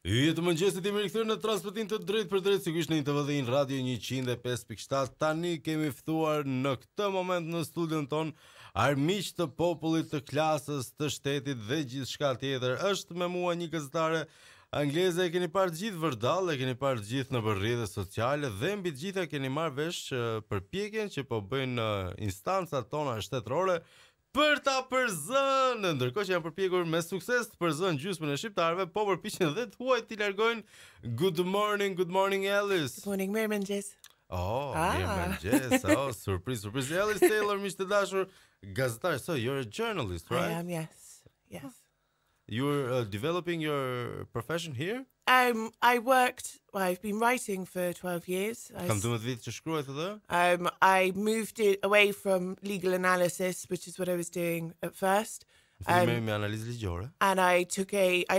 Të mëngjesit jemi rikthyer në transmetim të drejtë për drejtë sigurisht në TVN Radio 105.7. Tani kemi ftuar në këtë moment në studion ton armiq të popullit, të klasës, të shtetit dhe gjithçka tjetër. Është me mua një gazetare angleze, e keni parë të gjithë vërdall, e keni parë të gjithë në rrjetet sociale dhe mbi të gjitha keni marrë vesh përpjekjen që po bëjnë instancat tona shtetërore për ta përzënë, ndërkohë që janë përpjekur me sukses të përzënë gjysmën e shqiptarëve, po përpiqen dhe të huaj t'i largojnë. Good morning Alice. Good morning, mirëmëngjes. Mirëmëngjes. Surprise. Alice Taylor, miq të dashur, gazetar. So you're a journalist, right? I am, yes. You're developing your profession here? I've been writing for 12 years. Kam 12 vite që shkruaj atë? I moved away from legal analysis, which is what I was doing at first. Me analizë ligjore. And I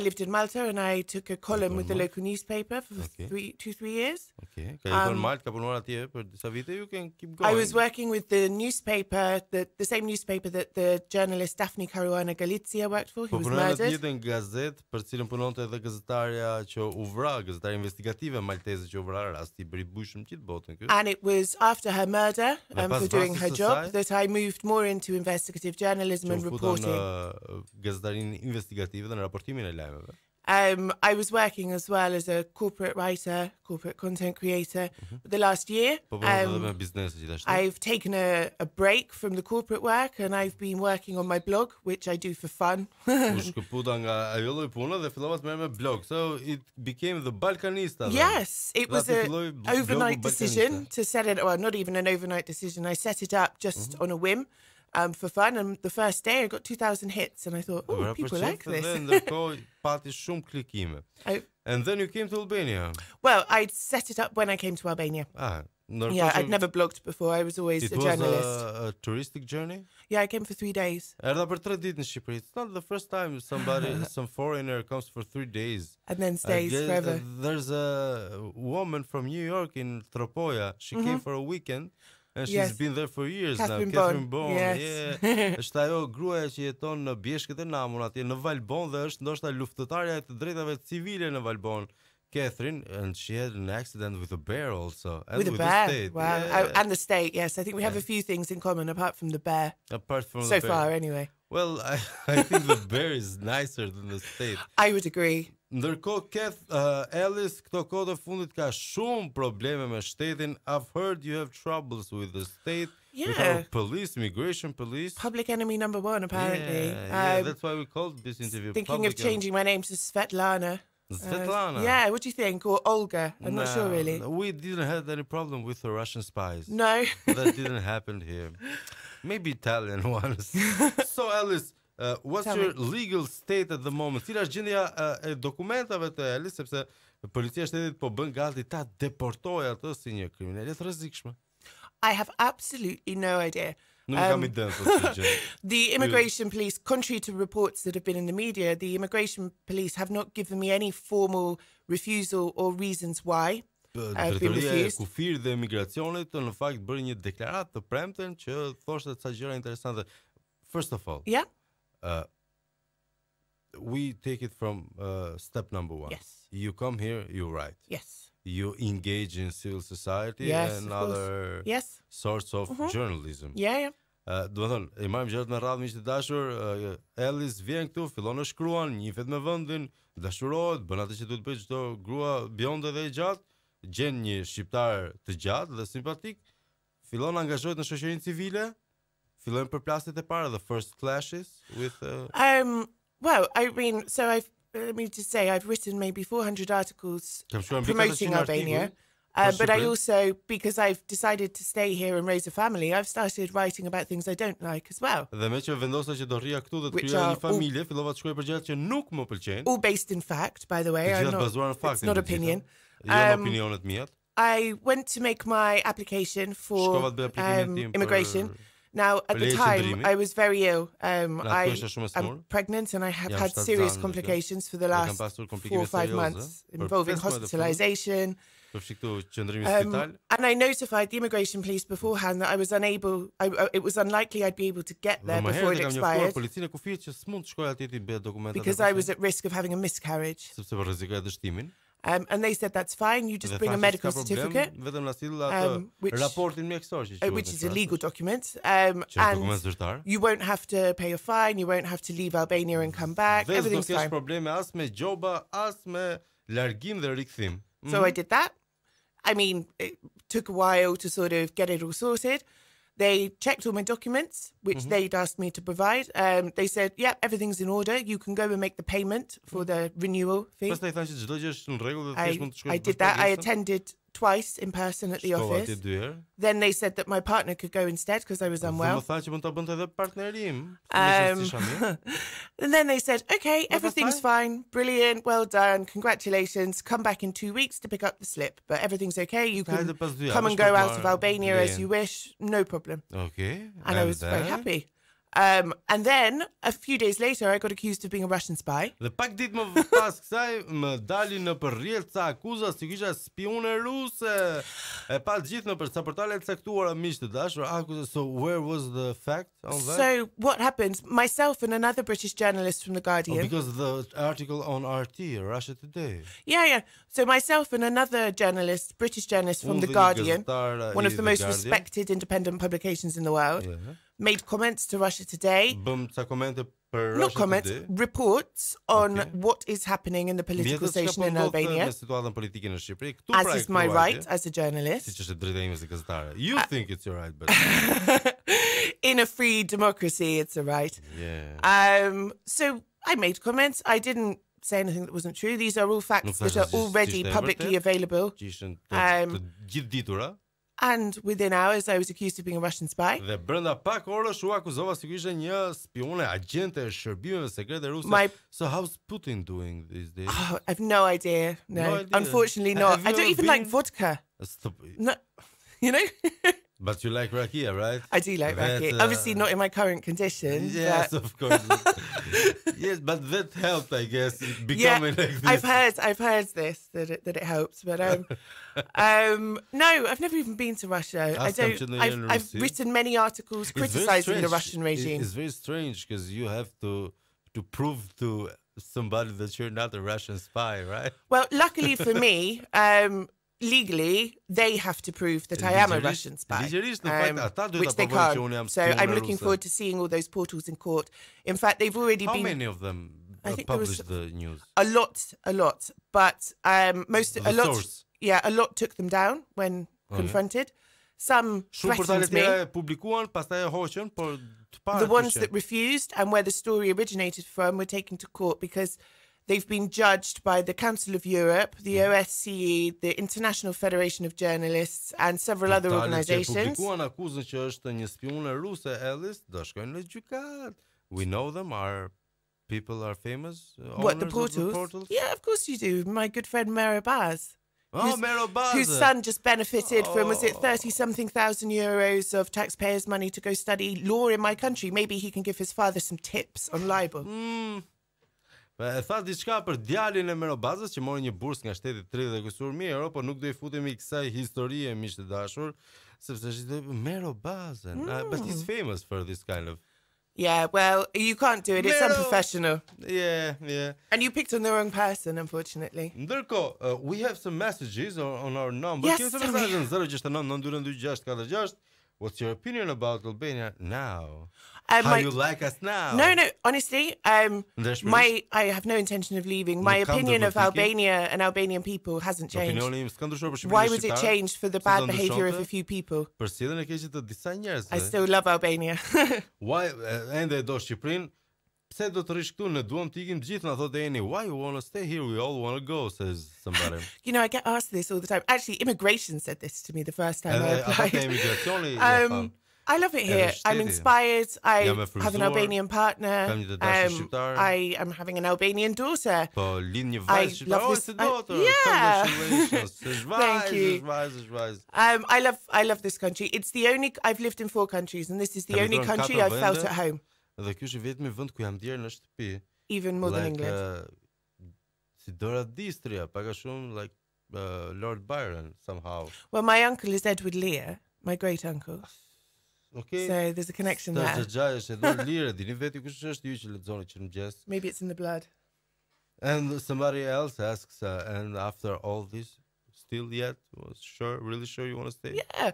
lived in Malta and I took a column with the local newspaper for 3 years. Okay. Ka qenë në Malta, ka punuar atje për disa vite. You can keep going. I was working with the newspaper, the same newspaper that the journalist Daphne Caruana Galizia worked for, who was murdered. Po punonte në gazetë për cilën punonte edhe gazetarja që u vra, gazetarja investigative malteze që u vra, rasti bëri bujshëm gjithë botën këtu. And it was after her murder, for doing her job, that I moved more into investigative journalism and reporting. Gazetarin investigative dhe në raportimin e lajmeve. I was working as well as a corporate writer, corporate content creator. The last year, I've taken a break from the corporate work and I've been working on my blog, which I do for fun. U shkëputa nga ajo lloj pune dhe fillova të merrem me blog. So it became the Balkanista. Yes, it was an overnight decision to set it. Well, not even an overnight decision. I set it up just on a whim. For fun, and the first day I got 2,000 hits, and I thought, oh, people like this. Ndërkohë pati shumë klikime. And then you came to Albania. Well, I'd set it up when I came to Albania. Yeah, I'd never blogged before. I was always a journalist. It was a touristic journey? Yeah, I came for 3 days. Erdha për 3 ditë në Shqipëri. It's not the first time some foreigner comes for 3 days. And then stays forever. There's a woman from New York in Tropoja. She came for a weekend. And she's been there for years now. Catherine Bone. Yes. Është ajo gruaja që jeton në Bjeshkët e Namun atje në Valbon dhe është ndoshta luftëtarja e të drejtave civile në Valbon. Catherine, and she had an accident with a bear also. And with a bear. The state. Wow. Yeah. And the state, yes. I think we have a few things in common apart from the bear. Apart from so the bear. far, anyway. Well, I think the bear is nicer than the state. I would agree. Ndërkohë, Alice, këto kohë të fundit ka shumë probleme me shtetin. I've heard you have troubles with the state. Yeah. With our police, immigration police. Public enemy number 1, apparently. Yeah, that's why we called this interview. Thinking of changing my name to Svetlana. Svetlana? Yeah, what do you think? Or Olga? I'm not sure, really. We didn't have any problem with the Russian spies. No. That didn't happen here. Maybe Italian ones. So, Alice, what's your legal state at the moment? Cila është gjendja e dokumentave të Alice, sepse policia e shtetit po bën gati ta deportojë atë si një kriminale të rrezikshme. I have absolutely no idea. Nuk kam ide për the immigration police, contrary to reports that have been in the media, the immigration police have not given me any formal refusal or reasons why I've been refused. Kufir dhe emigracionit në fakt bëri një deklaratë të premten që thoshte ca gjëra interesante. First of all, we take it from step number 1. Yes. You come here, you write. Yes. You engage in civil society and other sorts of journalism. Yeah. Do të thonë, i marrim gjërat me radhë, miq të dashur. Alice vjen këtu, fillon të shkruan, njihet me vendin, dashurohet, bën atë që duhet bëj çdo grua bjonde dhe e gjatë, gjen një shqiptar të gjatë dhe simpatik, fillon angazhohet në shoqërinë civile, fillojnë përplasjet e para, the first clashes with well, I mean, so let me just say, I've written maybe 400 articles promoting Albania. But I also, because I've decided to stay here and raise a family, I've started writing about things I don't like as well. Dhe me që vendosa që do rria këtu dhe të krijoj një familje, fillova të shkruaj për gjërat që nuk më pëlqejnë. All based in fact, by the way. It's not opinion. Opinionet mia. I went to make my application for immigration. Now, at the time, I was very ill. I'm pregnant and I have had serious complications for the last 4 or 5 months involving hospitalization. And I notified the immigration police beforehand that I was unable, it was unlikely I'd be able to get there before it expired because I was at risk of having a miscarriage. And they said that's fine, you just bring a medical certificate, which is a legal document, and you won't have to pay a fine, you won't have to leave Albania and come back, everything's fine. So I did that. I mean, it took a while to sort of get it all sorted. They checked all my documents, which they'd asked me to provide. They said, yeah, everything's in order. You can go and make the payment for the renewal fee. I did that. I attended twice in person at the office. Then they said that my partner could go instead because I was unwell. And then they said, okay, everything's fine. Brilliant. Well done. Congratulations. Come back in 2 weeks to pick up the slip. But everything's okay. You can come and go out of Albania as you wish. No problem. Okay. And I was very happy. And then, a few days later, I got accused of being a Russian spy. Dhe pak ditë më pas kësaj, më dali në përrjedh ca akuza si kisha spione ruse. E pa gjithë në sa portale të caktuara miq të dashur. So where was the fact on that? So what happened? Myself and another British journalist from The Guardian. Because of the article on RT, Russia Today. Yeah. So myself and another journalist, British journalist from The Guardian, one of the most respected independent publications in the world, made comments to Russia Today. Not comments, reports on what is happening in the political situation in Albania. As is my right as a journalist. You think it's your right, but in a free democracy, it's a right. So I made comments. I didn't say anything that wasn't true. These are all facts that are already publicly available. And within hours, I was accused of being a Russian spy. Dhe brenda pak orësh u akuzova se ishe një spione, agente e shërbimeve sekrete ruse. So how's Putin doing these days? Oh, I have no idea. No, unfortunately not. I don't even like vodka. No, you know? But you like rakia, right? I do like rakia. Obviously not in my current condition. Yes, of course. Yes, but that helped, I guess, becoming like this. I've heard this, that it helps. But no, I've never even been to Russia. I've written many articles criticizing the Russian regime. It's very strange because you have to prove to somebody that you're not a Russian spy, right? Well, luckily for me, legally, they have to prove that I am a Russian spy, which they can't. So I'm looking forward to seeing all those portals in court. In fact, they've already been... How many of them published the news? A lot. But a lot took them down when confronted. Some threatened me. The ones that refused and where the story originated from were taken to court because they've been judged by the Council of Europe, the OSCE, the International Federation of Journalists, and several other organizations. We know them. Our people are famous. What, the portals? Yeah, of course you do. My good friend Mero Baz. Whose son just benefited from, was it 30-something thousand euros of taxpayers' money to go study law in my country? Maybe he can give his father some tips on libel. E tha diçka për djalin e Merobazës që mori një bursë nga shteti 30,000 euro, por nuk do I futemi kësaj historie miq të dashur, sepse është Merobazën. But he's famous for this kind of. Yeah, well, you can't do it. It's unprofessional. Yeah. And you picked on the wrong person, unfortunately. Ndërkohë, we have some messages on our number. Yes, What's your opinion about Albania now? How you like us now? No, honestly, I have no intention of leaving. My opinion of Albania and Albanian people hasn't changed. Why would it change for the bad behavior of a few people? I still love Albania. Why? Ende do Shqipërinë? Pse do të rish këtu? Ne duam të ikim gjithë, na thotë Eni. Why you want to stay here? We all want to go, says somebody. You know, I get asked this all the time. Actually, immigration said this to me the first time I applied. I love it here. I'm inspired. I have an Albanian partner. I am having an Albanian daughter. I love this. Yeah. Thank you. I love this country. It's the only. I've lived in 4 countries, and this is the only country I've felt at home. Even more than England. Si Dora Distria, paga shumë like Lord Byron somehow. Well, my uncle is Edward Lear, my great uncle. Okay. So there's a connection there. Maybe it's in the blood. And somebody else asks, and after all this, still yet really sure you want to stay? Yeah.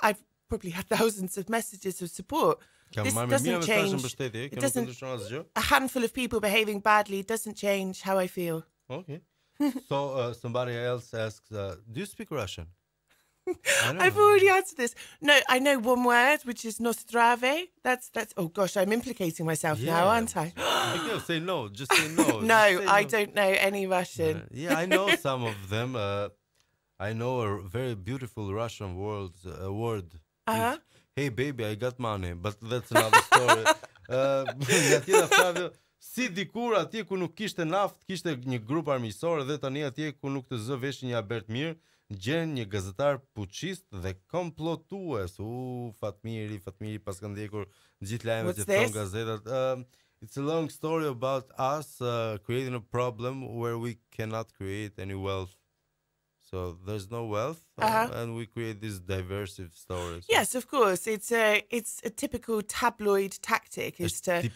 I've probably had thousands of messages of support. This doesn't change. It doesn't. A handful of people behaving badly doesn't change how I feel. Okay. So somebody else asks, do you speak Russian? I've already answered this. No, I know one word, which is nostrave. That's. Oh gosh, I'm implicating myself now, aren't I? Say no. Just say no. No, I don't know any Russian. Yeah, I know some of them. I know a very beautiful Russian word. Hey baby, I got money, but that's another story. Si dikur atje ku nuk kishte naft, kishte një grup armiqësor dhe tani atje ku nuk të zë vesh një abert mirë, gjen një gazetar puçist dhe komplotues. Fatmiri pas ka ndjekur gjithë lajmet që thon gazetat. It's a long story about us creating a problem where we cannot create any wealth. So there's no wealth, and we create these diverse stories. Yes, of course. It's a typical tabloid tactic, is to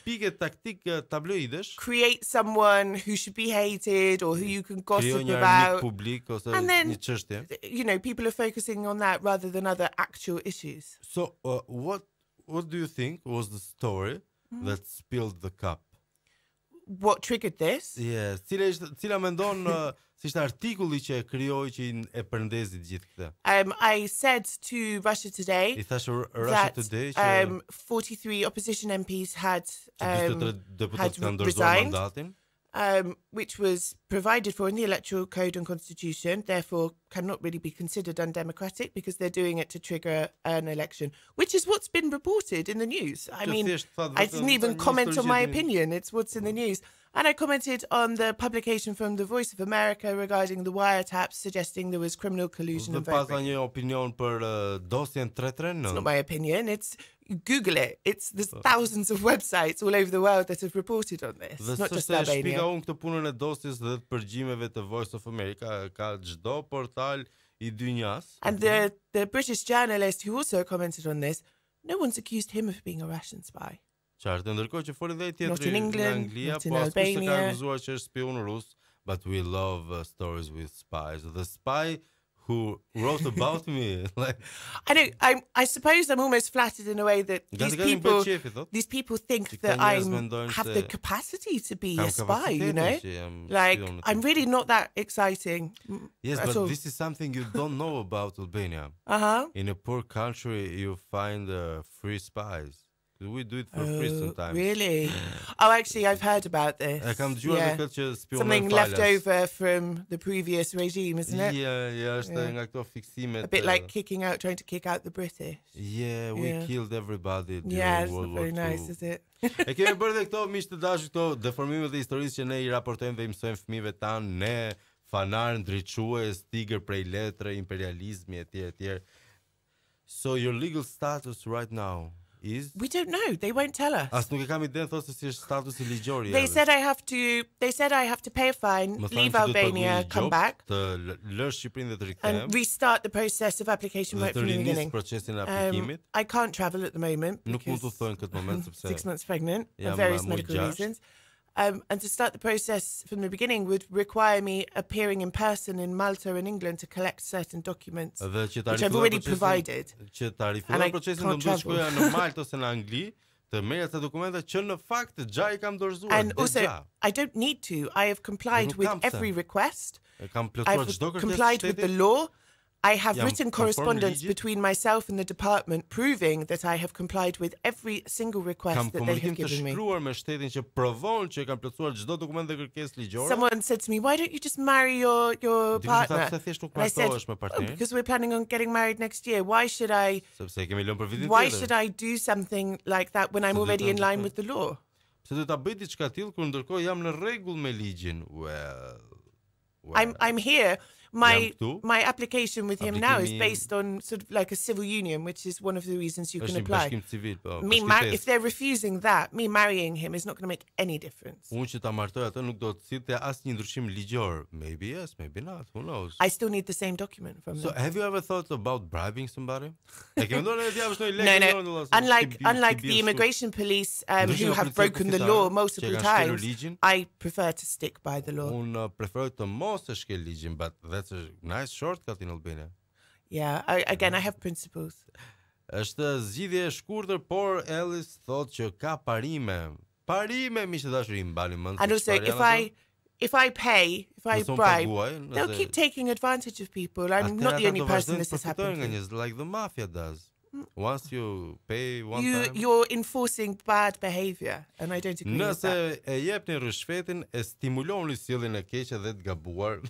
create someone who should be hated or who you can gossip about. And then, people are focusing on that rather than other actual issues. So what do you think was the story that spilled the cup? What triggered this? Yes. Cila mendon si ishte artikulli që e krijoi që e përndezi gjithë këtë? I said to Russia Today that 43 opposition MPs had resigned, which was provided for in the Electoral Code and Constitution, therefore cannot really be considered undemocratic because they're doing it to trigger an election, which is what's been reported in the news. I mean, I didn't even comment on my opinion. It's what's in the news. And I commented on the publication from the Voice of America regarding the wiretaps, suggesting there was criminal collusion and vote breaking. It's not my opinion. It's Google it. There's thousands of websites all over the world that have reported on this. Not just Albania. Unë këtë punën e dosjes dhe të përgjimeve të Voice of America ka çdo portal I dynjas. And the British journalist who also commented on this, no one's accused him of being a Russian spy. Qartë, ndërkohë që foli dhe I not in England, Anglia, not in Albania. Ka aktuzuar që është spion rus, but we love stories with spies. The spy who wrote about me. I know. I suppose I'm almost flattered in a way that these people think that I have the capacity to be a spy. You know, I'm really not that exciting. Yes, but this is something you don't know about Albania. In a poor country, you find free spies. We do it for free sometimes. Really? Oh, actually, I've heard about this. Something left over from the previous regime, isn't it? Yeah. A bit like trying to kick out the British. Yeah, we killed everybody during it's World not War very II. nice, is it? E kemi bërë dhe këto miq të dashur, këto deformimet e historisë që ne I raportojmë dhe I mësojmë fëmijëve tan, ne fanar ndriçues, tigër prej letre, imperializmi etj. So your legal status right now is? We don't know. They won't tell us. As nuk e kam idenë thosë si është statusi ligjor. They said I have to pay a fine, leave Albania, come back, të lësh Shqipërinë dhe të rikthehem, and restart the process of application right from the beginning. Procesin e aplikimit. I can't travel at the moment Nuk mund të thojnë këtë moment sepse 6 months pregnant for various medical reasons. And to start the process from the beginning would require me appearing in person in Malta and England to collect certain documents, which I've already provided. And I can't travel. Në Malta ose në Angli, të merr ato dokumente që në fakt gjë I kam dorëzuar. And also, I don't need to. I have complied with every request. I've complied with the law. I have written correspondence between myself and the department proving that I have complied with every single request that they have given me. Kam komunikim të shkruar me shtetin që provon që e kanë plotësuar çdo dokument dhe kërkesë ligjore. Someone said to me, "Why don't you just marry your partner?" I said, "Because we're planning on getting married next year. Why should I do something like that when I'm already in line with the law?" Pse do ta bëj diçka tillë kur ndërkohë jam në rregull me ligjin? I'm here. My application with him now is based on sort of like a civil union, which is one of the reasons you can apply. If they're refusing that, me marrying him is not going to make any difference. Unë që ta martoj atë nuk do të sillte asnjë ndryshim ligjor. Maybe yes, maybe not. Who knows? I still need the same document from them. So have you ever thought about bribing somebody? No. Unlike the immigration police who have broken the law multiple times, I prefer to stick by the law. Unë preferoj të mos e shkel ligjin, but that's a nice shortcut in Albania. Yeah, I have principles. Është zgjidhje e shkurtër, por Ellis thotë që ka parime. Parime, miq të dashur, I mbani mend. And also if I bribe, they'll keep taking advantage of people. I'm not the only person this has happened to. Like the mafia does. Once you pay one time, you're enforcing bad behavior, and I don't agree with that. Nëse e jepni rishfetin, e stimuloni sjelljen e keqe dhe të gabuar.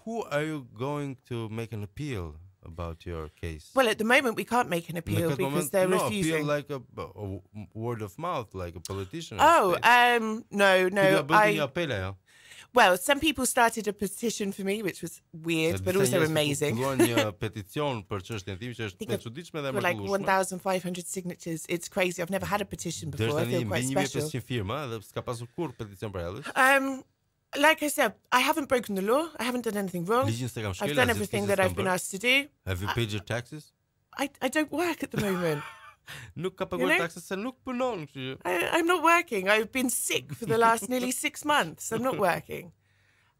Who are you going to make an appeal about your case? Well, at the moment we can't make an appeal because they're refusing. Appeal like a word of mouth, like a politician. No. Well, some people started a petition for me, which was weird, but also amazing. Like 1,500 signatures. It's crazy. I've never had a petition before. I feel quite special. Like I said, I haven't broken the law. I haven't done anything wrong. I've done everything that I've been asked to do. Have you paid your taxes? I don't work at the moment. Nuk ka paguar taksat se nuk punon. I'm not working. I've been sick for the last nearly 6 months. I'm not working.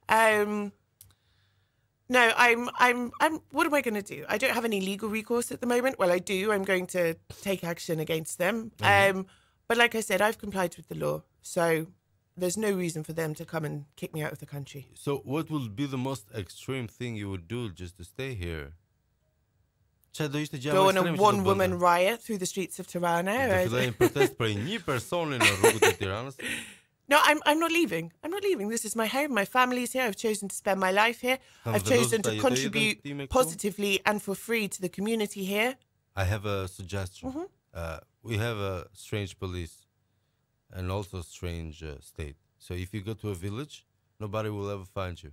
No, I'm what am I going to do? I don't have any legal recourse at the moment. Well, I do. I'm going to take action against them. But like I said, I've complied with the law. So there's no reason for them to come and kick me out of the country. So what will be the most extreme thing you would do just to stay here? Go on a one-woman riot through the streets of Tirana. No, I'm not leaving. I'm not leaving. This is my home. My family's here. I've chosen to spend my life here. I've chosen to contribute positively and for free to the community here. I have a suggestion. We have a strange police and also a strange state. So if you go to a village, nobody will ever find you.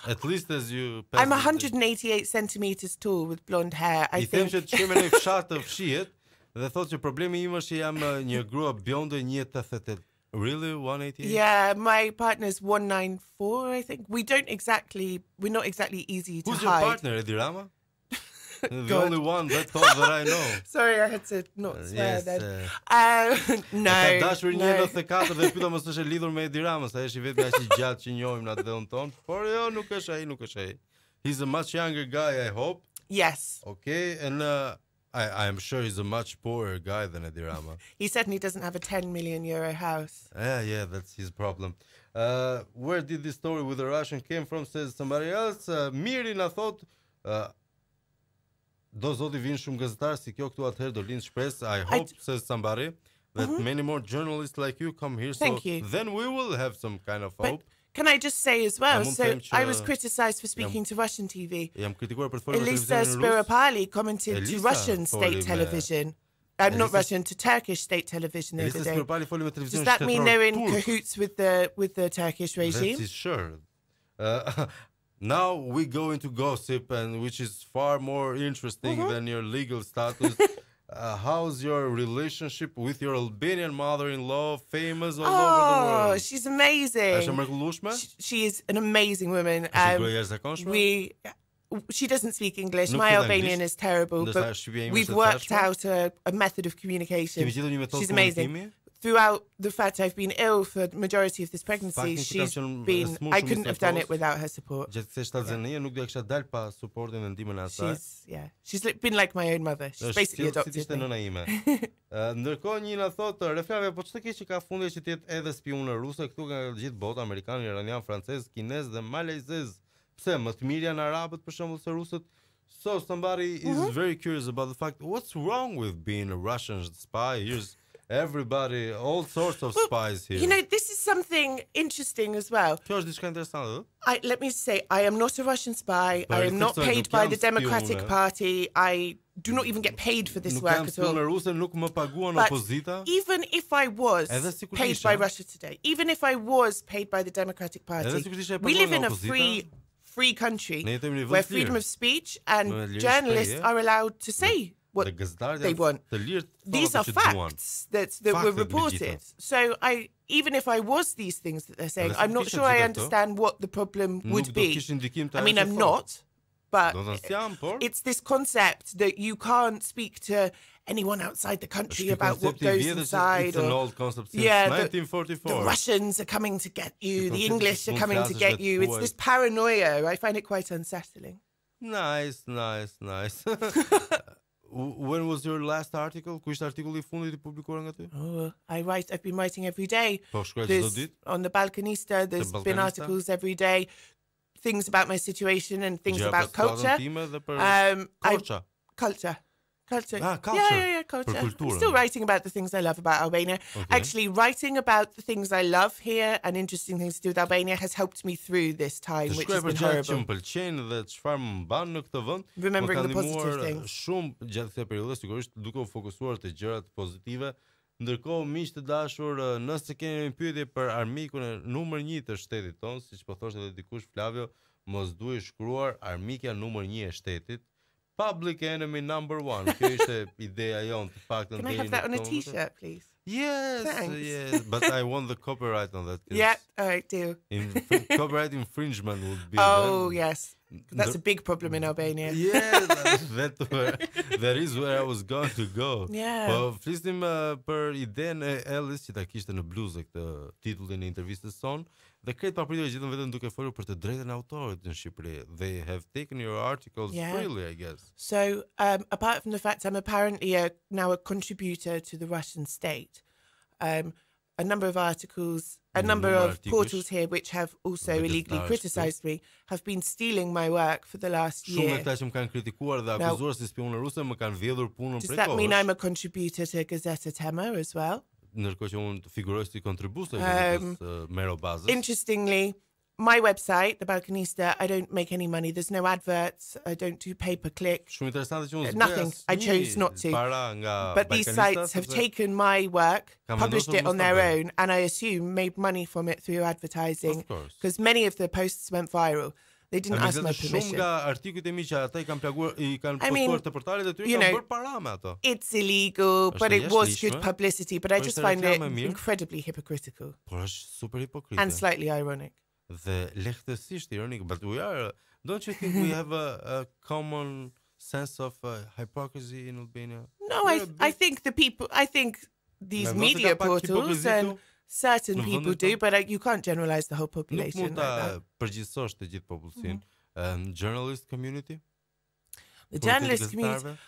At least as you pass. I'm 188 centimeters tall with blonde hair. I think. Që të në fshat të fshihet dhe thotë që problemi im është që jam një grua bjonde 188. Really 188? Yeah, my partner's 194, I think. We're not exactly easy to hide. Who's your partner, Edi Rama? The only one that I know. Sorry, I had to not swear then. No. Ka dashur 194 dhe pyeta mos është e lidhur me Edi Ramën, sa është I vetëm aq I gjatë që njohim në atë dhon ton. Por jo, nuk është ai. He's a much younger guy, I hope. Yes. Okay, and I am sure he's a much poorer guy than Edi Rama. He certainly doesn't have a 10 million euro house. Yeah, that's his problem. Where did this story with the Russian came from, says somebody else. Miri na thot, do zoti vinë shumë gazetarë si kjo këtu atëherë do lind shpresë. I hope, says somebody, that many more journalists like you come here. Thank you. Then we will have some kind of hope. Can I just say as well, so I was criticized for speaking to Russian TV. Elisa Spiropali commented to Russian state television. Not Russian, to Turkish state television the other day. Does that mean they're in cahoots with the Turkish regime? That is sure. Now we go into gossip, and which is far more interesting than your legal status. How's your relationship with your Albanian mother-in-law, famous all over the world? Oh, she's amazing. She is an amazing woman. She doesn't speak English. My Albanian is terrible, but we've worked out a method of communication. She's amazing. Throughout the fact I've been ill for the majority of this pregnancy, I couldn't have done it without her support. She's been like my own mother. She's basically adopted me. Ndërkohë një na thotë, reflave, po ç'të keq që ka fundi që të jetë edhe spionë ruse këtu nga gjithë bota, amerikan, iranian, francez, kinez dhe malezez. pse më të mirë janë arabët për shembull se rusët. So somebody is very curious about the fact what's wrong with being a Russian spy. Here's everybody, all sorts of spies here. You know, this is something interesting as well. Kjo është diçka interesante. Let me say, I am not a Russian spy. I am not paid by the Democratic Party. I do not even get paid for this work at all. Nuk më paguan opozita. Even if I was paid by Russia Today, even if I was paid by the Democratic Party, we live in a free country where freedom of speech and journalists are allowed to say what they want. These are facts that were reported. So even if I was these things that they're saying, I'm not sure I understand what the problem would be. I mean, I'm not, but it's this concept that you can't speak to anyone outside the country about what goes inside. It's an old concept since 1944. The Russians are coming to get you. The English are coming to get you. It's this paranoia. I find it quite unsettling. Nice. When was your last article? Ku ishte artikulli I fundit I publikuar nga ty? Oh, I've been writing every day. Po shkruaj çdo ditë? On the Balkanista, there's been articles every day. Things about my situation and things about culture. Culture. Culture. Yeah, culture. I'm still writing about the things I love about Albania. Okay. Actually, writing about the things I love here and interesting things to do with Albania has helped me through this time, which has been horrible. Remembering the positive things. Shumë gjatë kësaj periudhe, sigurisht duke u fokusuar te gjërat pozitive. Ndërkohë, miq të dashur, nëse keni një pyetje për armikun e numër 1 të shtetit tonë, siç po thoshte edhe dikush Flavio, mos duhej shkruar armikja numër 1 e shtetit. Public enemy number 1. Kjo ishte ideja jonë të paktën. Can I have that on a t-shirt, please? Yes, thanks. Yes, but I want the copyright on that. Yeah, all right, do. Copyright infringement would be. Oh, yes. That's a big problem in Albania. Yeah, that is where I was going to go. Yeah. Po flisnim për idenë e Ellis që ta kishte në bluzë këtë titullin e intervistës son. Dhe kretë papritur gjithën vetëm duke folur për të drejtën e autorit në Shqipëri. They have taken your articles freely, I guess. So, apart from the fact I'm apparently now a contributor to the Russian state, a number of articles, a number of portals here which have also illegally criticized me have been stealing my work for the last year. Shumë ata që më kanë kritikuar dhe akuzuar si spione ruse më kanë vjedhur punën prej kohësh. Does that mean I'm a contributor to Gazeta Tema as well? Ndërkohë që unë figuroj si kontribues te Merobazës. Interestingly, my website, The Balkanista, I don't make any money. There's no adverts. I don't do pay-per-click. Shumë interesante që unë nothing. I chose not to. But these sites have taken my work, published it on their own, and I assume made money from it through advertising. Because many of the posts went viral. They didn't ask my permission. Shumë nga artikujt e mi që ata I kanë postuar te portalet e tyre kanë bërë para me ato. It's illegal, but it was good publicity. But I just find it incredibly hypocritical. Por është super hipokrite. And slightly ironic. Dhe lehtësisht ironik, but we are, don't you think we have a common sense of hypocrisy in Albania? No, I think these media portals and certain people do, but you can't generalize the whole population. Nuk mund ta përgjithësosh të gjithë popullsinë. Journalist community? The journalist community.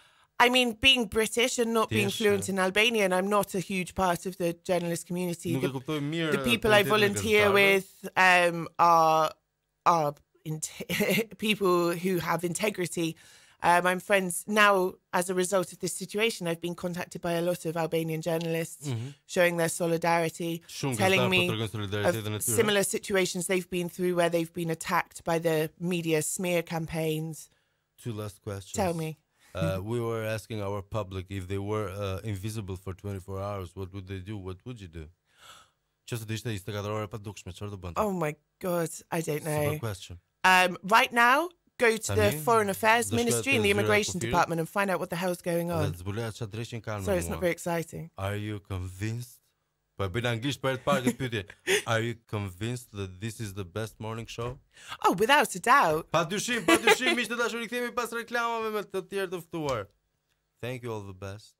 I mean, being British and not being fluent in Albanian, I'm not a huge part of the journalist community. The people I volunteer with are people who have integrity. I'm friends now as a result of this situation. I've been contacted by a lot of Albanian journalists showing their solidarity, telling me of similar situations they've been through where they've been attacked by the media smear campaigns. 2 last questions. Tell me. We were asking our public if they were invisible for 24 hours, what would they do? What would you do? Just to 24 ore pa dukshme, çfarë do bënte? Oh my God, I don't know. Super question. Right now, go to the Foreign Affairs Ministry and the Immigration Department and find out what the hell's going on. So it's not very exciting. Are you convinced? Are you convinced that this is the best morning show? Oh, without a doubt. Padyshim, miq të dashur, i kthehemi pas reklamave me të tjerë të ftuar. Thank you, all the best.